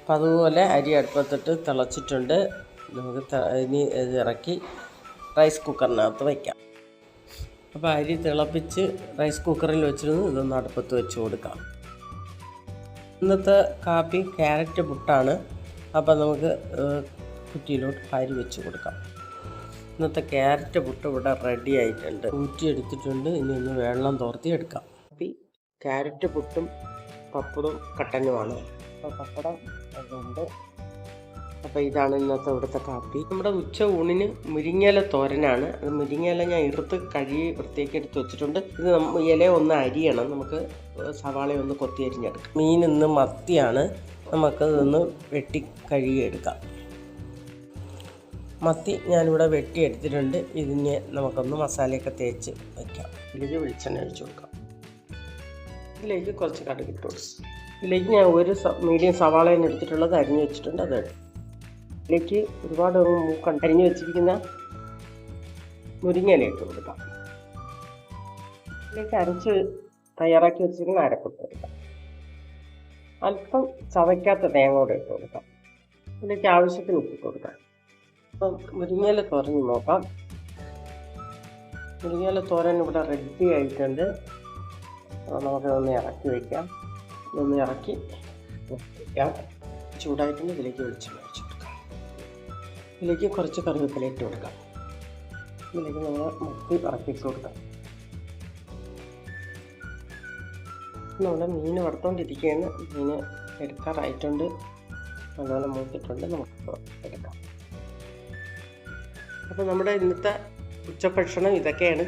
അപ്പം അതുപോലെ അരി അടുപ്പത്തിട്ട് തിളച്ചിട്ടുണ്ട്. നമുക്ക് ഇനി ഇത് ഇറക്കി റൈസ് കുക്കറിനകത്ത് വയ്ക്കാം. അപ്പോൾ അരി തിളപ്പിച്ച് റൈസ് കുക്കറിൽ വെച്ചിരുന്നു. ഇതൊന്ന് അടുപ്പത്ത് വെച്ച് കൊടുക്കാം. ഇന്നത്തെ കാപ്പി ക്യാരറ്റ് പുട്ടാണ്. അപ്പം നമുക്ക് കുറ്റിയിലോട്ട് അരി വെച്ച് കൊടുക്കാം. ഇന്നത്തെ ക്യാരറ്റ് പുട്ട് ഇവിടെ റെഡി ആയിട്ടുണ്ട്. ഊറ്റിയെടുത്തിട്ടുണ്ട്. ഇനി ഒന്ന് വെള്ളം തോർത്തി എടുക്കാം. കാപ്പി ക്യാരറ്റ് പുട്ടും പപ്പടവും കട്ടനുമാണ്. അപ്പോൾ പപ്പടം അതുണ്ട്. അപ്പോൾ ഇതാണ് ഇന്നത്തെ ഇവിടുത്തെ കാപ്പി. നമ്മുടെ ഉച്ച ഊണിന് മുരിങ്ങയില തോരനാണ്. അത് മുരിങ്ങയില ഞാൻ ഇറുത്ത് കഴുകി വൃത്തിയാക്കി എടുത്ത് വെച്ചിട്ടുണ്ട്. ഇത് ഇല ഒന്ന് അരിയണം. നമുക്ക് സവാള ഒന്ന് കൊത്തി അരിഞ്ഞെടുക്കാം. മീൻ ഇന്ന് മത്തിയാണ്. നമുക്കതൊന്ന് വെട്ടി കഴുകിയെടുക്കാം. മത്തി ഞാനിവിടെ വെട്ടിയെടുത്തിട്ടുണ്ട്. ഇതിനെ നമുക്കൊന്ന് മസാലയൊക്കെ തേച്ച് വയ്ക്കാം. ഇതിലേക്ക് വെളിച്ചെണ്ണ ഒഴിച്ച് കൊടുക്കാം. ഇതിലേക്ക് കുറച്ച് കടുക് ഇട്ട് കൊടുക്കും. ഇതിലേക്ക് ഞാൻ ഒരു മീഡിയം സവാളയാണ് എടുത്തിട്ടുള്ളത്. അരിഞ്ഞ് വെച്ചിട്ടുണ്ട്. അത് ഇതിലേക്ക് ഒരുപാട് മൂക്കണ്ട് അരിഞ്ഞ് വെച്ചിരിക്കുന്ന മുരിങ്ങയില ഇട്ട് കൊടുക്കാം. ഇതിലേക്ക് അരച്ച് തയ്യാറാക്കി വെച്ചിരിക്കുന്ന അരപ്പിട്ട് കൊടുക്കാം. അല്പം ചതയ്ക്കാത്ത തേങ്ങ കൂടെ ഇട്ട് കൊടുക്കാം. ഇതിലേക്ക് ആവശ്യത്തിന് ഉപ്പിട്ട് കൊടുക്കാം. അപ്പം മുരിങ്ങയില തോരൻ നോക്കാം. മുരിങ്ങയില തോരൻ ഇവിടെ റെഡി ആയിട്ടുണ്ട്. നമുക്കതൊന്ന് ഇറക്കി വയ്ക്കാം. ഒന്ന് ഇറക്കി വയ്ക്കാം. ചൂടായിട്ടുണ്ട്. ഇതിലേക്ക് വെളിച്ചെണ്ണ ഒഴിച്ച് കൊടുക്കാം. ഇതിലേക്ക് കുറച്ച് കറിവേപ്പില ഇട്ട് കൊടുക്കാം. ഇതിലേക്ക് നമ്മൾ മത്തി ഇറക്കിയിട്ട് കൊടുക്കാം. നമ്മുടെ മീൻ വറുത്തോണ്ടിരിക്കുകയാണ്. മീൻ എടുക്കാറായിട്ടുണ്ട്. അതുപോലെ മൂത്തിട്ടുണ്ട്. നമുക്ക് എടുക്കാം. അപ്പോൾ നമ്മുടെ ഇന്നത്തെ ഉച്ചഭക്ഷണം ഇതൊക്കെയാണ്.